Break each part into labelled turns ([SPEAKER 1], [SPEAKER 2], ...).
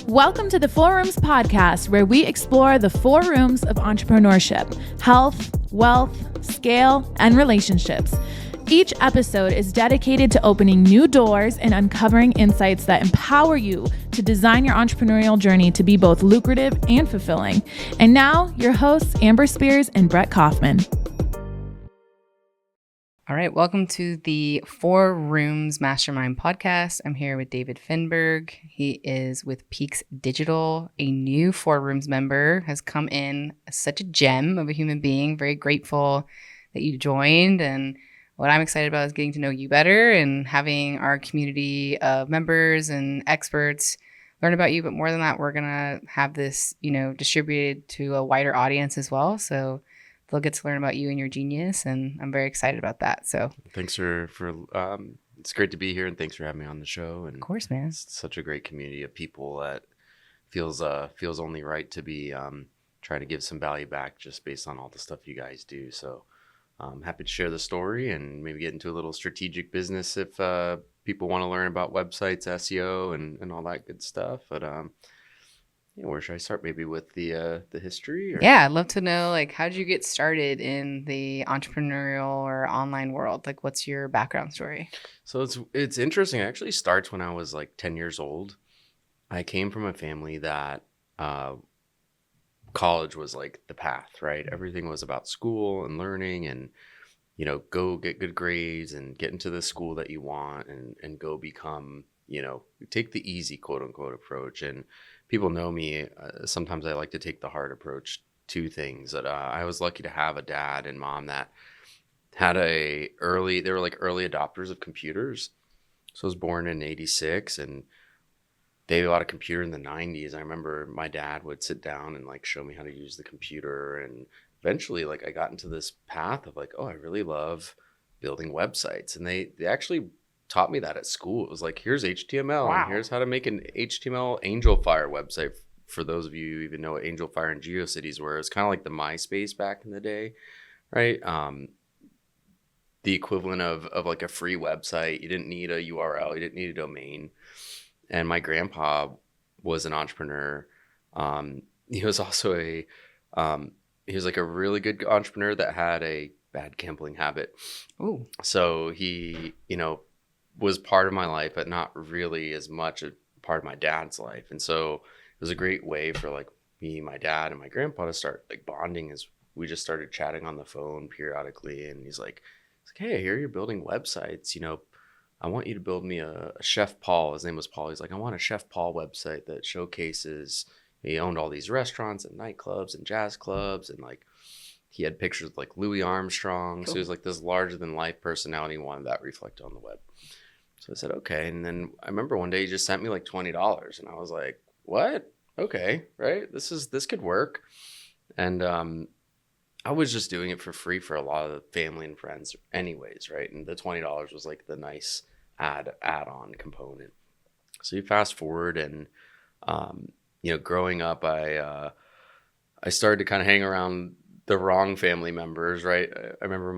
[SPEAKER 1] Welcome to the Four Rooms podcast, where we explore the four rooms of entrepreneurship: health, wealth, scale, and relationships. Each episode is dedicated to opening new doors and uncovering insights that empower you to design your entrepreneurial journey to be both lucrative and fulfilling. And now, your hosts, Amber Spears and Brett Kaufman.
[SPEAKER 2] All right, welcome to the Four Rooms Mastermind podcast. I'm here with David Finberg. He is with Peaks Digital, a new Four Rooms member, has come in, such a gem of a human being. Very grateful that you joined. And what I'm excited about is getting to know you better and having our community of members and experts learn about you. But more than that, we're going to have this, distributed to a wider audience as well. So they'll get to learn about you and your genius, and I'm very excited about that. So
[SPEAKER 3] thanks for it's great to be here, and thanks for having me on the show. And
[SPEAKER 2] of course, man,
[SPEAKER 3] it's such a great community of people that feels only right to be trying to give some value back just based on all the stuff you guys do. So I'm happy to share the story and maybe get into a little strategic business if people want to learn about websites, SEO, and all that good stuff. But where should I start? Maybe with the history? Or?
[SPEAKER 2] Yeah, I'd love to know, how did you get started in the entrepreneurial or online world? What's your background story?
[SPEAKER 3] So it's interesting. It actually starts when I was 10 years old. I came from a family that college was the path, right? Everything was about school and learning and, go get good grades and get into the school that you want and go become, take the easy quote unquote approach. And people know me. Sometimes I like to take the hard approach to things. That I was lucky to have a dad and mom that had they were early adopters of computers. So I was born in 86 and they had a lot of computer in the 90s. I remember my dad would sit down and show me how to use the computer. And eventually I got into this path of I really love building websites. And they actually taught me that at school. It was here's HTML.
[SPEAKER 2] Wow.
[SPEAKER 3] And here's how to make an HTML Angelfire website. For those of you who even know what Angelfire and GeoCities were, it's kind of like the MySpace back in the day, right? The equivalent of a free website. You didn't need a URL. You didn't need a domain. And my grandpa was an entrepreneur. He was also he was a really good entrepreneur that had a bad gambling habit.
[SPEAKER 2] Ooh.
[SPEAKER 3] So he, was part of my life, but not really as much a part of my dad's life. And so it was a great way for me, my dad, and my grandpa to start bonding as we just started chatting on the phone periodically. And he's like, hey, I hear you're building websites. I want you to build me a Chef Paul. His name was Paul. He's like, I want a Chef Paul website that showcases. He owned all these restaurants and nightclubs and jazz clubs. And he had pictures of Louis Armstrong. Cool. So he was this larger than life personality and wanted that reflected on the web. So I said, okay. And then I remember one day he just sent me $20 and I was like, what? Okay. Right. This could work. And, I was just doing it for free for a lot of the family and friends anyways. Right. And the $20 was the nice add-on component. So you fast forward and, growing up, I started to kind of hang around the wrong family members. Right. I remember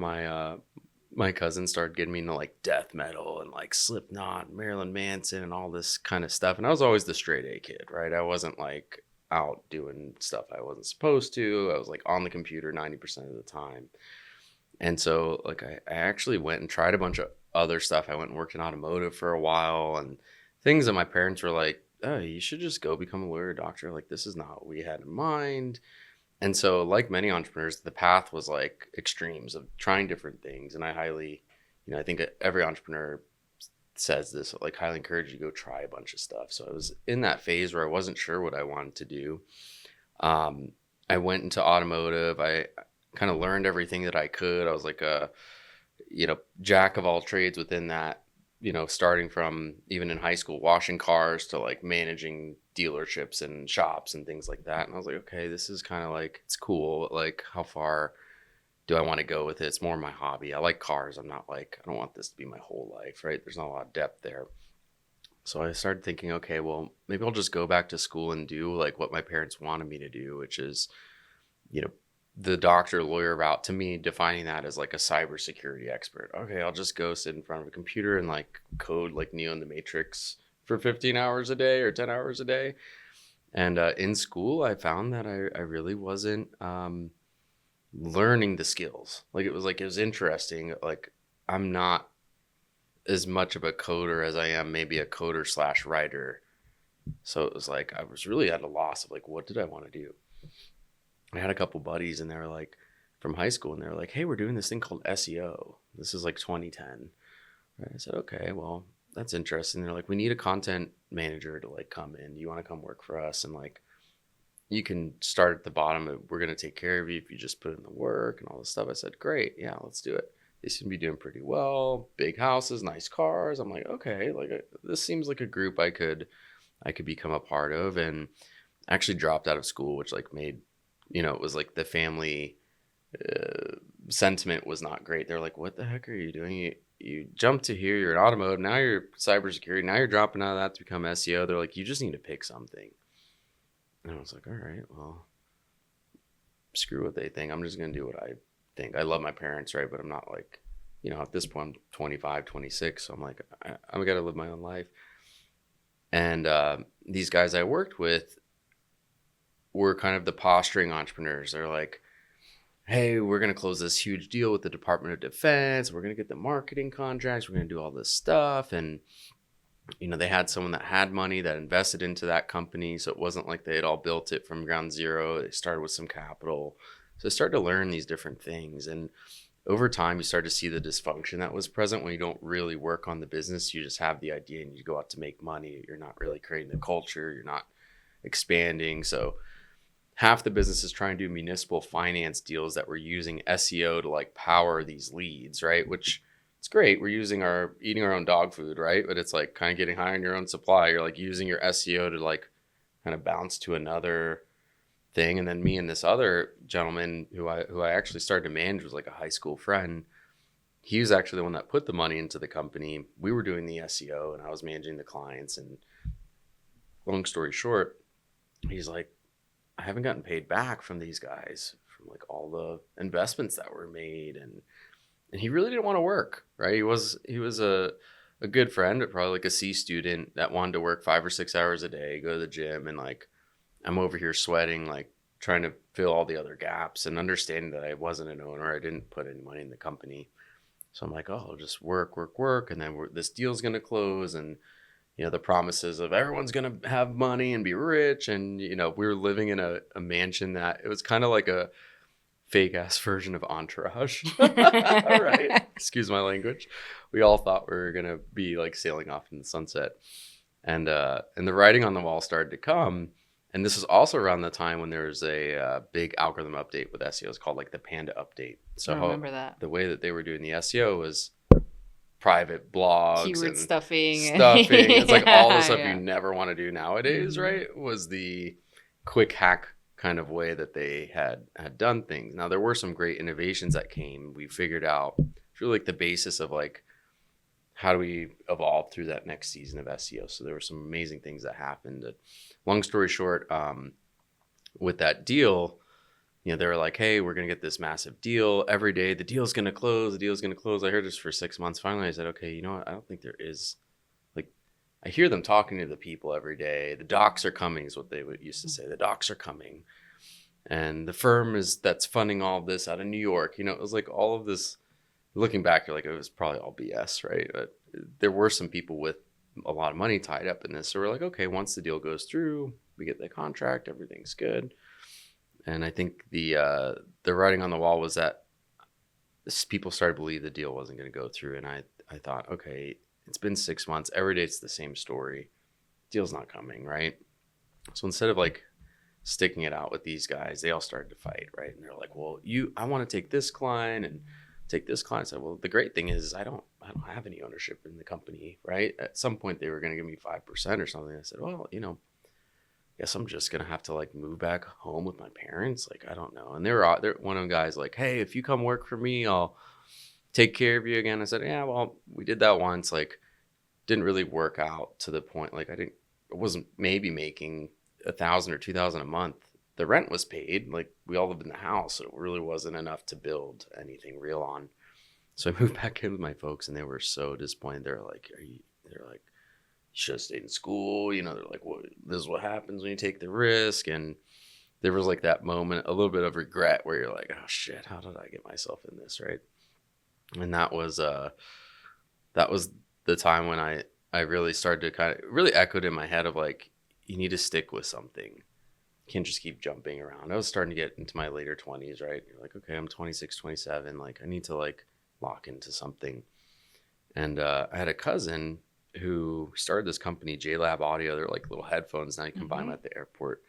[SPEAKER 3] my cousin started getting me into death metal and Slipknot, Marilyn Manson and all this kind of stuff. And I was always the straight A kid, right? I wasn't out doing stuff I wasn't supposed to. I was on the computer 90% of the time. And so I actually went and tried a bunch of other stuff. I went and worked in automotive for a while and things that my parents were like, oh, you should just go become a lawyer or doctor. This is not what we had in mind. And so like many entrepreneurs, the path was extremes of trying different things. And I highly, I think every entrepreneur says this, highly encourage you to go try a bunch of stuff. So I was in that phase where I wasn't sure what I wanted to do. I went into automotive. I kind of learned everything that I could. I was a, jack of all trades within that, starting from even in high school, washing cars to managing dealerships and shops and things like that. And I was okay, this is kind of it's cool. But how far do I want to go with it? It's more my hobby. I like cars. I'm not I don't want this to be my whole life, right? There's not a lot of depth there. So I started thinking, okay, well, maybe I'll just go back to school and do what my parents wanted me to do, which is, the doctor lawyer route. To me, defining that as a cybersecurity expert. Okay, I'll just go sit in front of a computer and code Neo in the Matrix for 15 hours a day or 10 hours a day. And in school, I found that I really wasn't learning the skills. Like it was interesting. Like I'm not as much of a coder as I am maybe a coder / writer. So it was like I was really at a loss of like, what did I want to do? I had a couple buddies and they were like from high school and they were like, hey, we're doing this thing called SEO. This is like 2010. Right? I said, okay, well, that's interesting. They're like, we need a content manager to like come in. You want to come work for us? And like, you can start at the bottom. We're going to take care of you if you just put in the work and all this stuff. I said, great. Yeah, let's do it. They seem to be doing pretty well. Big houses, nice cars. I'm like, okay, like this seems like a group I could become a part of. And actually dropped out of school, which like made, it was like the family sentiment was not great. They're like, what the heck are you doing? You jumped to here, you're in automotive, now you're cybersecurity, now you're dropping out of that to become SEO. They're like, you just need to pick something. And I was like, all right, well, screw what they think. I'm just going to do what I think. I love my parents, right? But I'm not like, at this point, I'm 25, 26. So I'm like, I'm got to live my own life. And these guys I worked with were kind of the posturing entrepreneurs. They're like, hey, we're going to close this huge deal with the Department of Defense. We're going to get the marketing contracts. We're going to do all this stuff. And, they had someone that had money that invested into that company. So it wasn't like they had all built it from ground zero. They started with some capital. So I started to learn these different things. And over time, you start to see the dysfunction that was present when you don't really work on the business. You just have the idea and you go out to make money. You're not really creating the culture. You're not expanding. So half the business is trying to do municipal finance deals that we're using SEO to like power these leads, right? Which it's great. We're eating our own dog food, right? But it's like kind of getting high on your own supply. You're like using your SEO to like kind of bounce to another thing. And then me and this other gentleman who I actually started to manage was like a high school friend. He was actually the one that put the money into the company. We were doing the SEO and I was managing the clients. And long story short, he's like, I haven't gotten paid back from these guys from like all the investments that were made. And he really didn't want to work, right? He was a good friend, but probably like a C student that wanted to work 5 or 6 hours a day, go to the gym. And like, I'm over here sweating, like trying to fill all the other gaps and understanding that I wasn't an owner. I didn't put any money in the company. So I'm like, oh, I'll just work. And then this deal's going to close. And, the promises of everyone's going to have money and be rich. And, we were living in a mansion that it was kind of like a fake ass version of Entourage. Right. Excuse my language. We all thought we were going to be like sailing off in the sunset. And the writing on the wall started to come. And this is also around the time when there was a big algorithm update with SEO. It's called like the Panda update. So
[SPEAKER 2] I remember that.
[SPEAKER 3] The way that they were doing the SEO was private blogs,
[SPEAKER 2] keyword
[SPEAKER 3] and
[SPEAKER 2] stuffing.
[SPEAKER 3] It's like all the stuff you never want to do nowadays, right? Was the quick hack kind of way that they had done things. Now there were some great innovations that came. We figured out it's really like the basis of like how do we evolve through that next season of SEO. So there were some amazing things that happened. Long story short, with that deal, they were like, hey, we're going to get this massive deal every day. The deal's going to close. I heard this for 6 months. Finally, I said, okay, you know what? I don't think there is. Like, I hear them talking to the people every day. The docs are coming is what they used to say. The docs are coming. And the firm that's funding all of this out of New York. It was like all of this. Looking back, you're like, it was probably all BS, right? But there were some people with a lot of money tied up in this. So we're like, okay, once the deal goes through, we get the contract, everything's good. And I think the writing on the wall was that people started to believe the deal wasn't going to go through. And I thought, okay, it's been 6 months. Every day it's the same story. Deal's not coming, right? So instead of like sticking it out with these guys, they all started to fight, right? And they're like, well, I want to take this client and take this client. I said, well, the great thing is I don't have any ownership in the company, right? At some point they were going to give me 5% or something. I said, well, guess I'm just going to have to like move back home with my parents. Like, I don't know. And they're one of the guys like, hey, if you come work for me, I'll take care of you again. I said, yeah, well, we did that once. Like, didn't really work out to the point. Like I wasn't maybe making $1,000 or $2,000 a month. The rent was paid. Like we all lived in the house. So it really wasn't enough to build anything real on. So I moved back in with my folks and they were so disappointed. They're like, should have stayed in school. They're like, well, this is what happens when you take the risk. And there was like that moment, a little bit of regret where you're like, oh shit, how did I get myself in this? Right. And that was the time when I really started to kind of really echoed in my head of like, you need to stick with something. You can't just keep jumping around. I was starting to get into my later 20s, right? You're like, okay, I'm 26, 27. Like, I need to like lock into something. And I had a cousin who started this company, JLab Audio. They're like little headphones. Now you can buy them at the airport.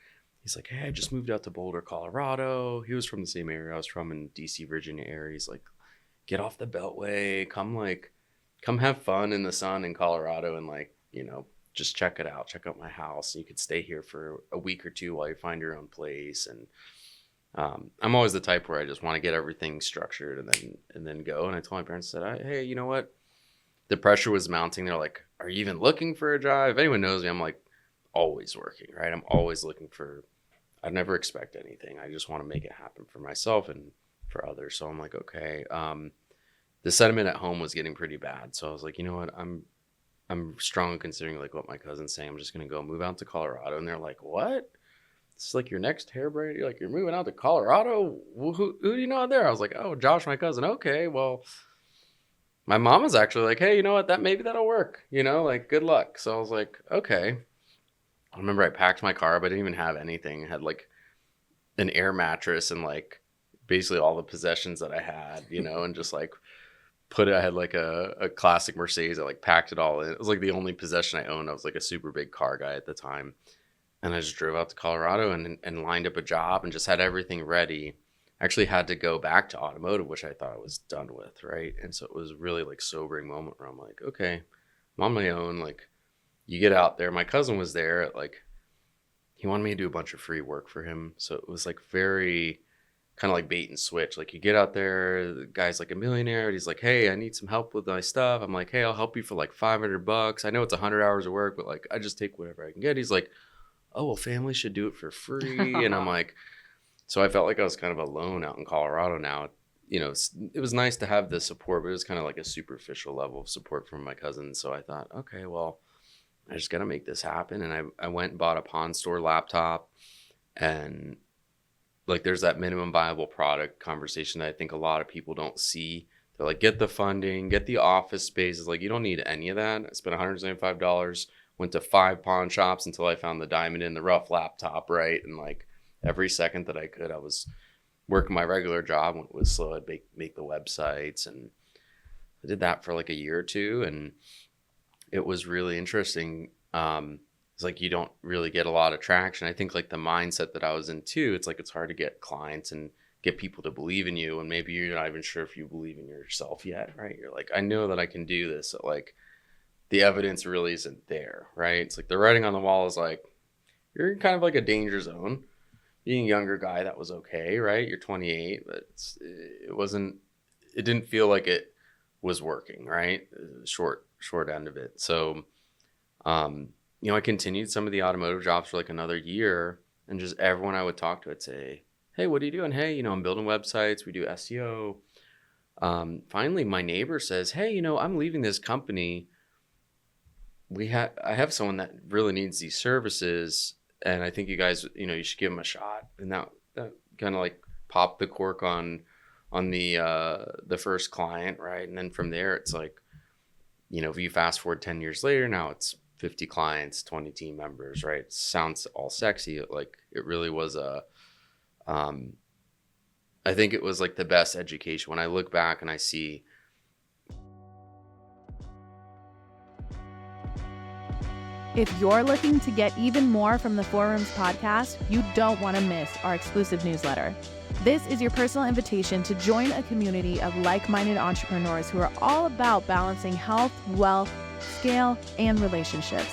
[SPEAKER 3] He's like, hey, I just moved out to Boulder, Colorado. He was from the same area I was from, in DC, Virginia area. He's like, get off the Beltway. Come have fun in the sun in Colorado and like, just check it out. Check out my house. And you could stay here for a week or two while you find your own place. And I'm always the type where I just want to get everything structured and then go. And I told my parents, hey, you know what? The pressure was mounting. They're like, are you even looking for a job? If anyone knows me, I'm like always working, right? I'm always looking I never expect anything. I just want to make it happen for myself and for others. So I'm like, okay. The sentiment at home was getting pretty bad. So I was like, you know what? I'm strongly considering like what my cousin's saying. I'm just going to go move out to Colorado. And they're like, what? It's like your next hairbrain. You're moving out to Colorado? Who do you know out there? I was like, oh, Josh, my cousin. Okay, well, my mom was actually like, hey, you know what? Maybe that'll work. Like good luck. So I was like, okay. I remember I packed my car, but I didn't even have anything. I had like an air mattress and like basically all the possessions that I had, and just like I had like a classic Mercedes. I like packed it all in. It was like the only possession I owned. I was like a super big car guy at the time. And I just drove out to Colorado and lined up a job and just had everything ready. Actually had to go back to automotive, which I thought I was done with, right? And so it was really like sobering moment where I'm like, okay, I'm on my own. Like, you get out there. My cousin was there. He wanted me to do a bunch of free work for him. So it was like very kind of like bait and switch. Like, you get out there, the guy's like a millionaire, and he's like, hey, I need some help with my stuff. I'm like, hey, I'll help you for like $500. I know it's 100 hours of work, but like, I just take whatever I can get. He's like, oh, well, family should do it for free. And I'm like, so I felt like I was kind of alone out in Colorado now. It was nice to have the support, but it was kind of like a superficial level of support from my cousin. So I thought, okay, well, I just got to make this happen. And I went and bought a pawn store laptop, and like, there's that minimum viable product conversation that I think a lot of people don't see. They're like, get the funding, get the office space. It's like, you don't need any of that. I spent $175, went to 5 pawn shops until I found the diamond in the rough laptop, right? And like every second that I could, I was working my regular job when it was slow. I'd make the websites, and I did that for like a year or two, and it was really interesting. It's like you don't really get a lot of traction. I think like the mindset that I was in too, it's like it's hard to get clients and get people to believe in you, and maybe you're not even sure if you believe in yourself yet, right? You're like, I know that I can do this. So like the evidence really isn't there, right? It's like the writing on the wall is like, you're in kind of like a danger zone. Being a younger guy, that was okay, right? You're 28, but it didn't feel like it was working, right? Short end of it. So, I continued some of the automotive jobs for like another year, and just everyone I would talk to, I'd say, hey, what are you doing? Hey, I'm building websites. We do SEO. Finally, my neighbor says, hey, I'm leaving this company. I have someone that really needs these services, and I think you guys, you should give them a shot. And that kind of like popped the cork on the first client, right? And then from there, it's like, if you fast forward 10 years later, now it's 50 clients, 20 team members, right? It sounds all sexy. Like, it really was I think it was like the best education. When I look back and I see,
[SPEAKER 1] if you're looking to get even more from the 4 Rooms podcast, you don't want to miss our exclusive newsletter. This is your personal invitation to join a community of like-minded entrepreneurs who are all about balancing health, wealth, scale, and relationships.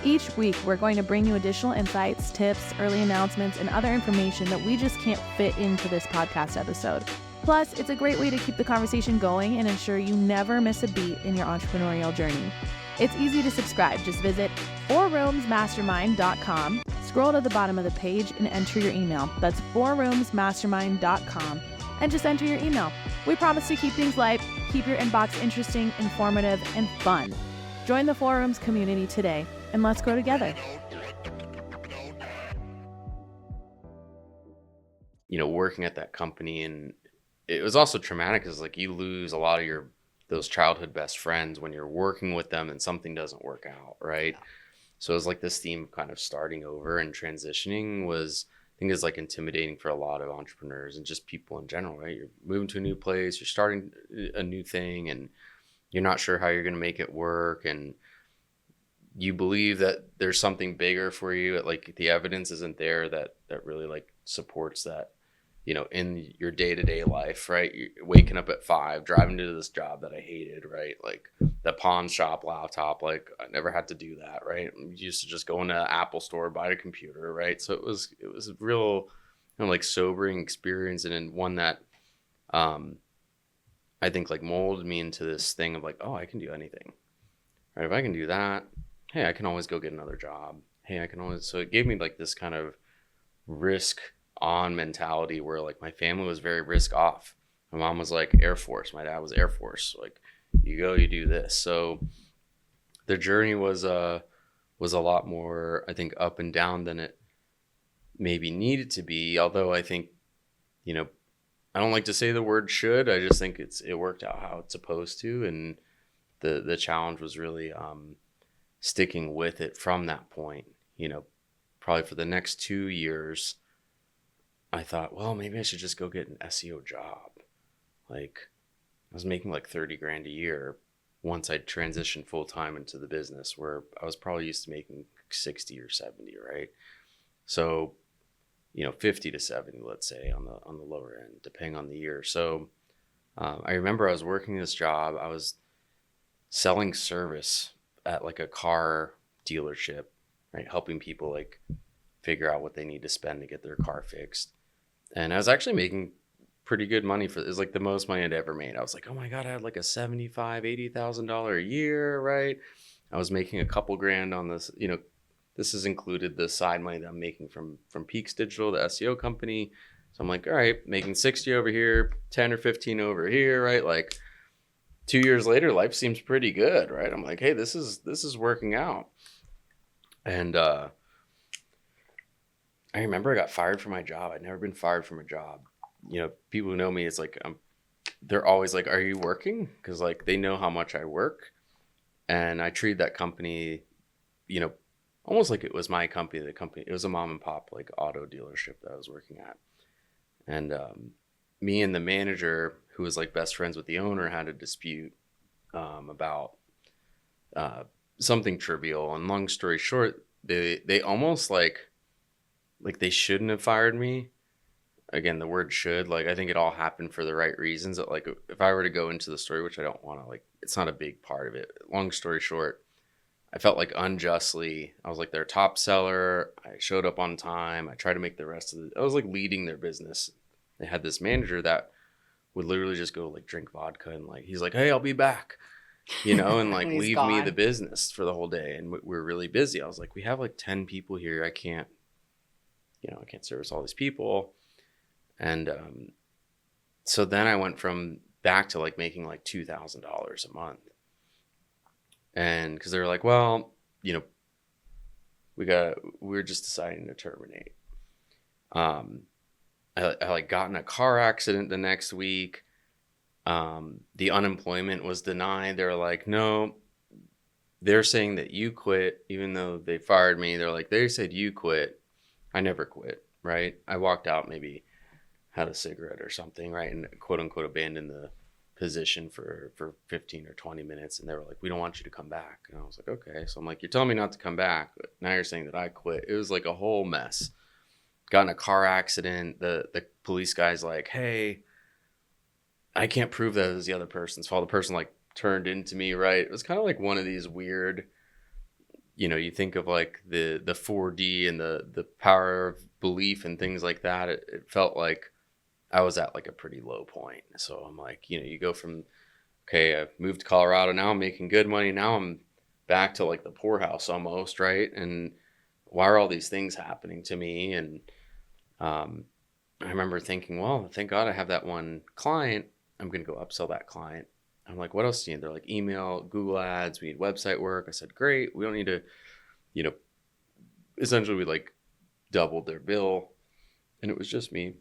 [SPEAKER 1] Each week, we're going to bring you additional insights, tips, early announcements, and other information that we just can't fit into this podcast episode. Plus, it's a great way to keep the conversation going and ensure you never miss a beat in your entrepreneurial journey. It's easy to subscribe. Just visit 4roomsmastermind.com, scroll to the bottom of the page, and enter your email. That's 4roomsmastermind.com, and just enter your email. We promise to keep things light, keep your inbox interesting, informative, and fun. Join the Four Rooms community today, and let's grow together.
[SPEAKER 3] Working at that company, and it was also traumatic because like you lose a lot of those childhood best friends when you're working with them and something doesn't work out, right? Yeah. So it was like this theme of kind of starting over and transitioning I think is like intimidating for a lot of entrepreneurs and just people in general, right? You're moving to a new place, you're starting a new thing, and you're not sure how you're going to make it work, and you believe that there's something bigger for you. Like the evidence isn't there that really like supports that, in your day-to-day life, right? You're waking up at 5, driving to this job that I hated, right? Like the pawn shop laptop, like I never had to do that, right? I used to just go into the Apple store, buy a computer, right? So it was a real like sobering experience, and then one that I think like molded me into this thing of like, oh, I can do anything, right? If I can do that, hey, I can always go get another job. Hey, I can always, so it gave me like this kind of risk on mentality where like my family was very risk off. My mom was like Air Force, my dad was Air Force. Like you go, you do this. So the journey was a lot more, I think, up and down than it maybe needed to be. Although I think, I don't like to say the word should. I just think it worked out how it's supposed to, and the challenge was really sticking with it from that point. Probably for the next 2 years, I thought, well, maybe I should just go get an SEO job. Like I was making like 30 grand a year once I transitioned full time into the business, where I was probably used to making 60 or 70, right? So, 50 to 70, let's say, on the lower end, depending on the year. So I remember I was working this job. I was selling service at like a car dealership, right? Helping people like figure out what they need to spend to get their car fixed. And I was actually making pretty good money for it. It was like the most money I'd ever made. I was like, oh my God, I had like a $75,000-$80,000 a year, right? I was making a couple grand on this, this has included the side money that I'm making from Peaks Digital, the SEO company. So I'm like, all right, making 60 over here, 10 or 15 over here, right? Like 2 years later, life seems pretty good, right? I'm like, hey, this is working out. And I remember I got fired from my job. I'd never been fired from a job. People who know me, it's like they're always like, are you working? Because like they know how much I work. And I treated that company, almost like it was my company. It was a mom and pop like auto dealership that I was working at. And me and the manager, who was like best friends with the owner, had a dispute about something trivial. And long story short, they almost like they shouldn't have fired me. Again, the word should, like, I think it all happened for the right reasons. That, like, if I were to go into the story, which I don't want to, like, it's not a big part of it. Long story short, I felt like unjustly, I was like their top seller. I showed up on time. I tried to make the rest of I was like leading their business. They had this manager that would literally just go like drink vodka and like, he's like, hey, I'll be back, and like leave
[SPEAKER 2] gone.
[SPEAKER 3] me the business for the whole day. And we're really busy. I was like, we have like 10 people here. I can't service all these people. And so then I went from back to like making like $2,000 a month. And because they were like, well, we're just deciding to terminate. I like got in a car accident the next week. The unemployment was denied. They were like, no, they're saying that you quit, even though they fired me. They're like, they said you quit. I never quit, right? I walked out, maybe had a cigarette or something, right? And quote unquote abandoned the position for 15 or 20 minutes. And they were like, we don't want you to come back. And I was like, okay. So I'm like, you're telling me not to come back, but now you're saying that I quit. It was like a whole mess. Got in a car accident. The police guy's like, hey, I can't prove that it was the other person's fault. The person like turned into me, right? It was kind of like one of these weird, you think of like the 4D and the power of belief and things like that. It felt like I was at like a pretty low point. So I'm like, you go from, okay, I've moved to Colorado. Now I'm making good money. Now I'm back to like the poorhouse almost, right? And why are all these things happening to me? And I remember thinking, well, thank God I have that one client. I'm going to go upsell that client. I'm like, what else do you need? They're like, email, Google ads, we need website work. I said, great. We don't need to, you know, essentially we like doubled their bill, and it was just me.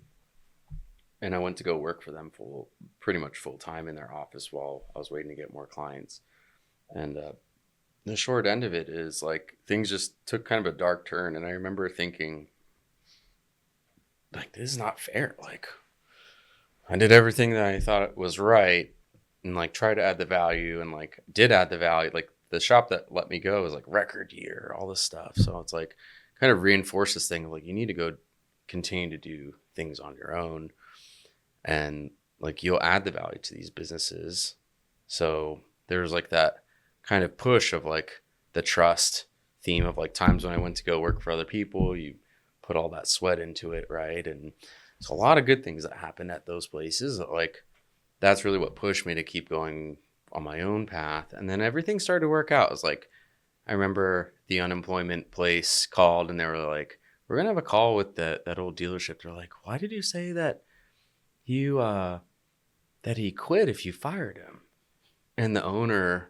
[SPEAKER 3] And I went to go work for them pretty much full time in their office while I was waiting to get more clients. And the short end of it is like things just took kind of a dark turn. And I remember thinking, like, this is not fair. Like, I did everything that I thought was right and like tried to add the value and like did add the value. Like the shop that let me go was like record year, all this stuff. So it's like kind of reinforce this thing of like, you need to go continue to do things on your own. And like you'll add the value to these businesses. So there's like that kind of push of like the trust theme of like times when I went to go work for other people, you put all that sweat into it, right? And it's a lot of good things that happen at those places that like that's really what pushed me to keep going on my own path. And then everything started to work out. It was like, I remember the unemployment place called and they were like, we're gonna have a call with that old dealership. They're like, why did you say that you that he quit if you fired him? And the owner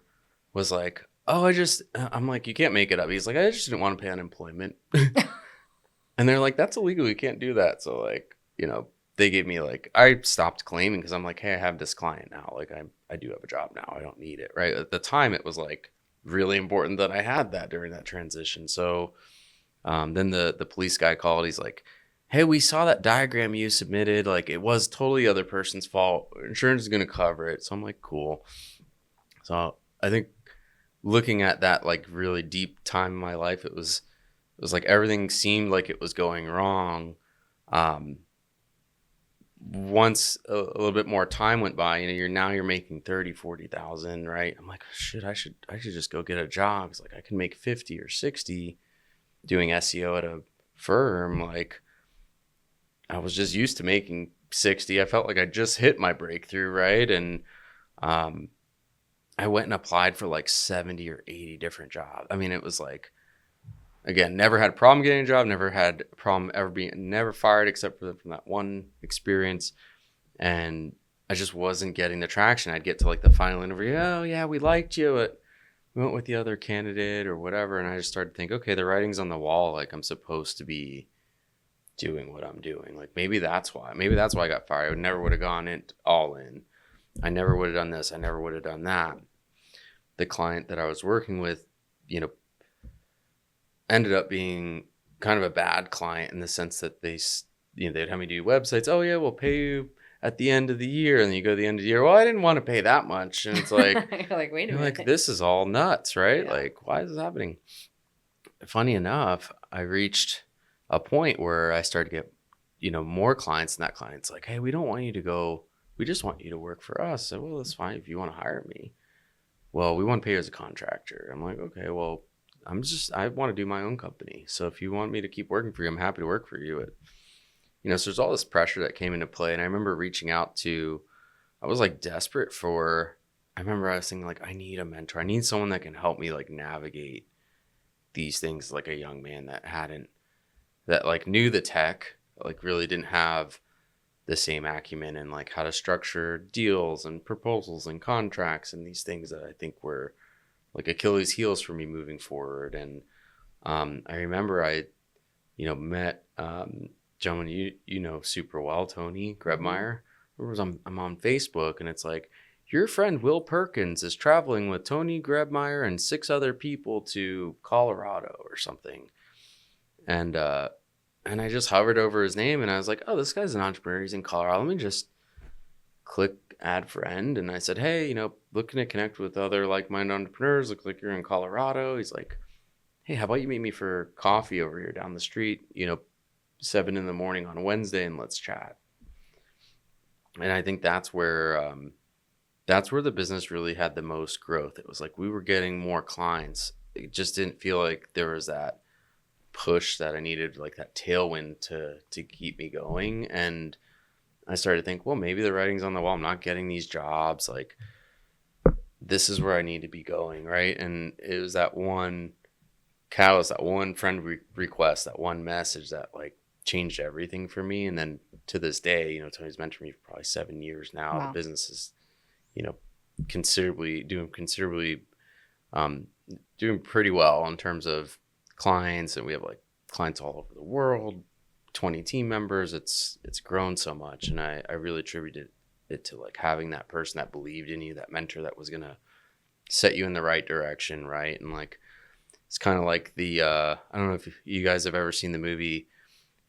[SPEAKER 3] was like, oh, I'm like, you can't make it up. He's like, I just didn't want to pay unemployment. And they're like, that's illegal, you can't do that. So like, you know, they gave me like, I stopped claiming because I'm like, hey, I have this client now, like I do have a job now, I don't need it, right? At the time it was like really important that I had that during that transition. So then the police guy called. He's like, hey, we saw that diagram you submitted. Like, it was totally the other person's fault. Insurance is going to cover it. So I'm like, cool. So I think looking at that, like, really deep time in my life, it was like everything seemed like it was going wrong. Once a little bit more time went by, you know, you're making 30, 40,000, right? I'm like, shit, I should just go get a job. It's like I can make 50 or 60 doing SEO at a firm. Like, I was just used to making 60. I felt like I just hit my breakthrough, right? And I went and applied for like 70 or 80 different jobs. I mean, it was like, again, never had a problem getting a job, never had a problem never fired except for from that one experience. And I just wasn't getting the traction. I'd get to like the final interview. Oh yeah, we liked you, but we went with the other candidate or whatever. And I just started to think, okay, the writing's on the wall. Like, I'm supposed to be doing what I'm doing. Like, maybe that's why I got fired. I never would have gone all in. I never would have done this. I never would have done that. The client that I was working with, you know, ended up being kind of a bad client in the sense that they'd have me do websites. Oh yeah, we'll pay you at the end of the year. And then you go to the end of the year. Well, I didn't want to pay that much. And it's like,
[SPEAKER 2] you're like, wait a minute.
[SPEAKER 3] Like, this is all nuts, right?
[SPEAKER 2] Yeah.
[SPEAKER 3] Like, why is this happening? Funny enough, I reached a point where I started to get, you know, more clients, and that client's like, hey, we don't want you to go. We just want you to work for us. So, well, that's fine if you want to hire me. Well, we want to pay you as a contractor. I'm like, okay, well, I want to do my own company. So if you want me to keep working for you, I'm happy to work for you. You know, so there's all this pressure that came into play. And I remember reaching out I was like desperate I remember I was thinking like, I need a mentor. I need someone that can help me like navigate these things, like a young man that like knew the tech, like really didn't have the same acumen in like how to structure deals and proposals and contracts and these things that I think were like Achilles heels for me moving forward. And I remember I, you know, met gentleman you know super well, Tony Grebmeyer. I'm on Facebook, and it's like, your friend Will Perkins is traveling with Tony Grebmeyer and 6 other people to Colorado or something. And I just hovered over his name, and I was like, oh, this guy's an entrepreneur. He's in Colorado. Let me just click add friend. And I said, hey, you know, looking to connect with other like-minded entrepreneurs. Looks like you're in Colorado. He's like, hey, how about you meet me for coffee over here down the street, you know, 7 a.m. on a Wednesday, and let's chat. And I think that's where the business really had the most growth. It was like we were getting more clients. It just didn't feel like there was that push that I needed, like that tailwind to keep me going. And I started to think, well, maybe the writing's on the wall. I'm not getting these jobs. Like, this is where I need to be going, right? And it was that one catalyst, that one friend request, that one message that like changed everything for me. And then to this day, you know, Tony's mentored me for probably 7 years now.
[SPEAKER 2] Wow.
[SPEAKER 3] The business is, you know, doing pretty well in terms of clients, and we have like clients all over the world, 20 team members. It's grown so much, and I really attributed it to like having that person that believed in you, that mentor that was gonna set you in the right direction, right? And like it's kind of like the I don't know if you guys have ever seen the movie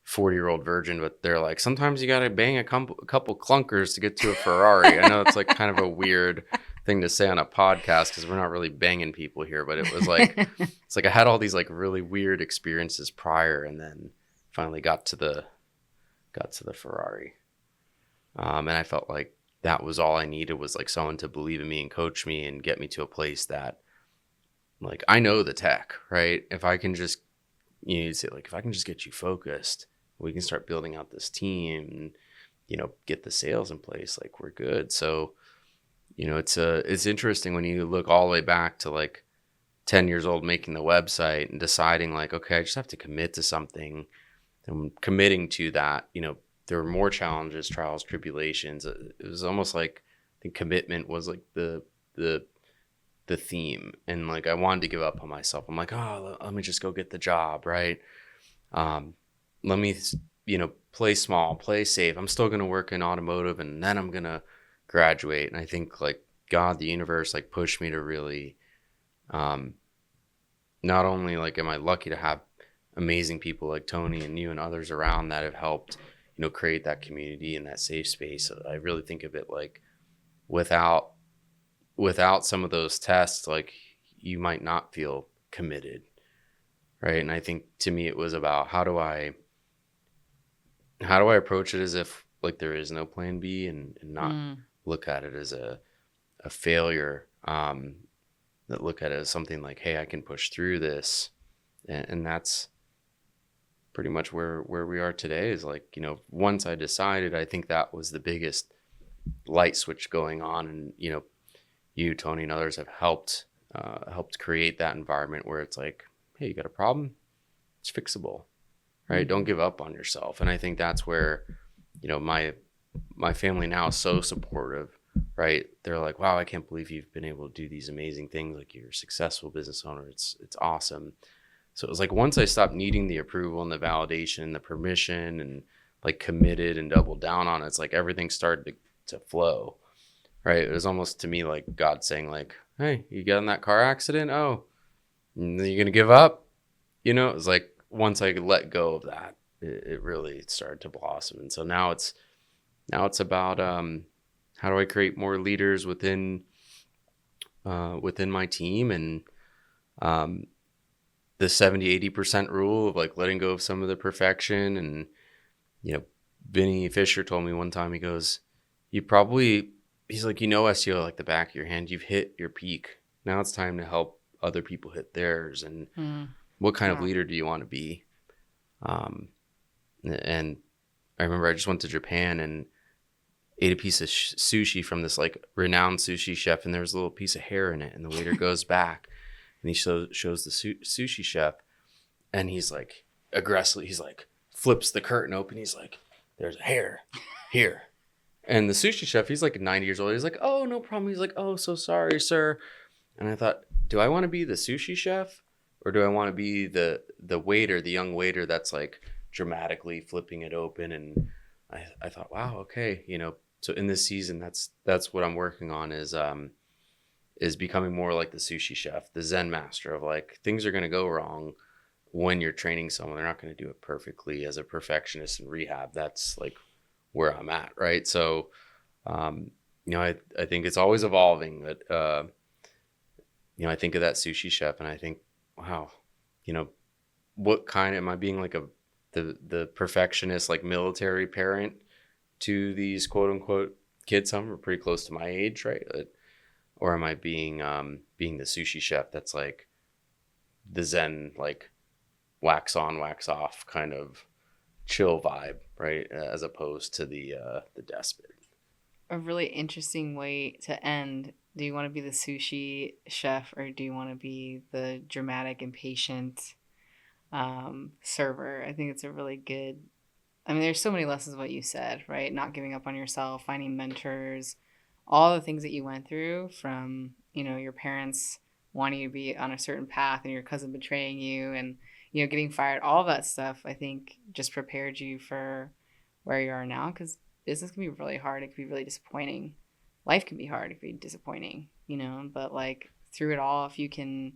[SPEAKER 3] 40-Year-Old Virgin, but they're like, sometimes you gotta bang a couple clunkers to get to a Ferrari. I know it's like kind of a weird thing to say on a podcast because we're not really banging people here, but it was like it's like I had all these like really weird experiences prior, and then finally got to the Ferrari, and I felt like that was all I needed, was like someone to believe in me and coach me and get me to a place that like I know the tech, right? If I can just, you know, you say like, if I can just get you focused, we can start building out this team and, you know, get the sales in place, like we're good. So, you know, it's interesting when you look all the way back to like 10 years old, making the website and deciding like, okay, I just have to commit to something. And committing to that, you know, there were more challenges, trials, tribulations. It was almost like the commitment was like the theme. And like, I wanted to give up on myself. I'm like, oh, let me just go get the job. Right. Let me, you know, play small, play safe. I'm still going to work in automotive, and then I'm going to graduate. And I think like God, the universe, like pushed me to really, not only like, am I lucky to have amazing people like Tony and you and others around that have helped, you know, create that community and that safe space. I really think of it like without some of those tests, like you might not feel committed, right? And I think to me it was about how do I approach it as if like there is no plan B, and not look at it as a failure, that look at it as something like, hey, I can push through this. And that's pretty much where we are today, is like, you know, once I decided, I think that was the biggest light switch going on. And, you know, you, Tony, and others have helped create that environment where it's like, hey, you got a problem? It's fixable, right? Don't give up on yourself. And I think that's where, you know, my family now is so supportive, right? They're like, wow, I can't believe you've been able to do these amazing things. Like, you're a successful business owner. It's awesome. So it was like, once I stopped needing the approval and the validation and the permission, and like committed and doubled down on it, it's like everything started to flow, right? It was almost to me like God saying like, hey, you got in that car accident? Oh, you're going to give up? You know, it was like, once I could let go of that, it really started to blossom. And so now it's about, how do I create more leaders within my team, and, the 70-80% rule of like letting go of some of the perfection. And, you know, Vinny Fisher told me one time, he goes, he's like, you know, SEO like the back of your hand, you've hit your peak. Now it's time to help other people hit theirs. And what kind of leader do you want to be? And I remember I just went to Japan and ate a piece of sushi from this like renowned sushi chef, and there was a little piece of hair in it. And the waiter goes back, and he shows the sushi chef, and he's like aggressively, he's like flips the curtain open. He's like, there's a hair here. And the sushi chef, he's like 90 years old. He's like, oh, no problem. He's like, oh, so sorry, sir. And I thought, do I want to be the sushi chef, or do I want to be the waiter, the young waiter that's like dramatically flipping it open? And I thought, wow, okay. You know, so in this season, that's what I'm working on, is becoming more like the sushi chef, the Zen master of like, things are going to go wrong when you're training someone. They're not going to do it perfectly. As a perfectionist in rehab, that's like where I'm at, right? So, you know, I think it's always evolving, but, you know, I think of that sushi chef and I think, wow, you know, what kind am I being like the perfectionist, like military parent to these quote unquote kids? Some are pretty close to my age, right? Or am I being the sushi chef that's like the Zen, like wax on, wax off kind of chill vibe, right? As opposed to the despot.
[SPEAKER 2] A really interesting way to end. Do you want to be the sushi chef, or do you want to be the dramatic, impatient server? I think it's a really good, I mean, there's so many lessons what you said, right? Not giving up on yourself, finding mentors, all the things that you went through from, your parents wanting you to be on a certain path and your cousin betraying you and, getting fired, all that stuff, I think just prepared you for where you are now, because business can be really hard. It can be really disappointing. Life can be hard. It can be disappointing, but like through it all, if you can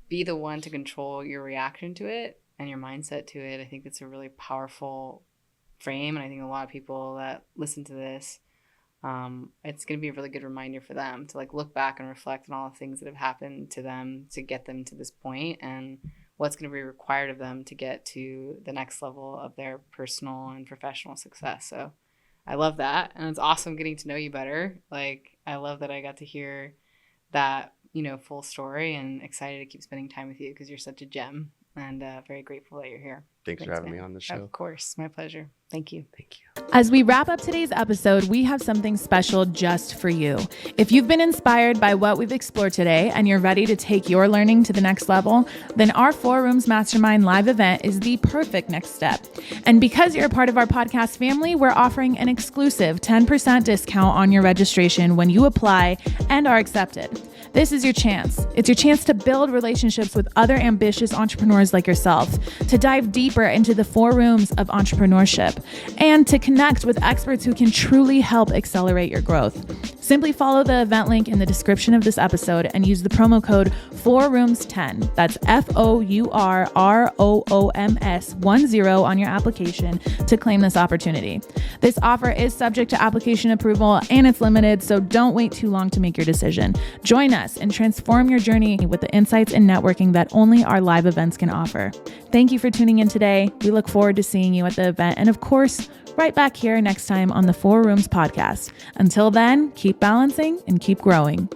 [SPEAKER 2] be the one to control your reaction to it and your mindset to it, I think it's a really powerful frame. And I think a lot of people that listen to this, it's going to be a really good reminder for them to like look back and reflect on all the things that have happened to them to get them to this point and what's going to be required of them to get to the next level of their personal and professional success. So I love that. And it's awesome getting to know you better. Like, I love that I got to hear that, full story, and excited to keep spending time with you because you're such a gem, and very grateful that you're here.
[SPEAKER 3] Thanks for having me on the show.
[SPEAKER 2] Of course. My pleasure. Thank you.
[SPEAKER 3] Thank you.
[SPEAKER 1] As we wrap up today's episode, we have something special just for you. If you've been inspired by what we've explored today and you're ready to take your learning to the next level, then our 4 Rooms Mastermind live event is the perfect next step. And because you're a part of our podcast family, we're offering an exclusive 10% discount on your registration when you apply and are accepted. This is your chance. It's your chance to build relationships with other ambitious entrepreneurs like yourself, to dive deeper into the 4 rooms of entrepreneurship, and to connect with experts who can truly help accelerate your growth. Simply follow the event link in the description of this episode and use the promo code 4rooms10. That's FOURROOMS10 on your application to claim this opportunity. This offer is subject to application approval and it's limited, so don't wait too long to make your decision. Join us and transform your journey with the insights and networking that only our live events can offer. Thank you for tuning in today. We look forward to seeing you at the event and, of course, right back here next time on the 4 Rooms podcast. Until then, keep balancing and keep growing.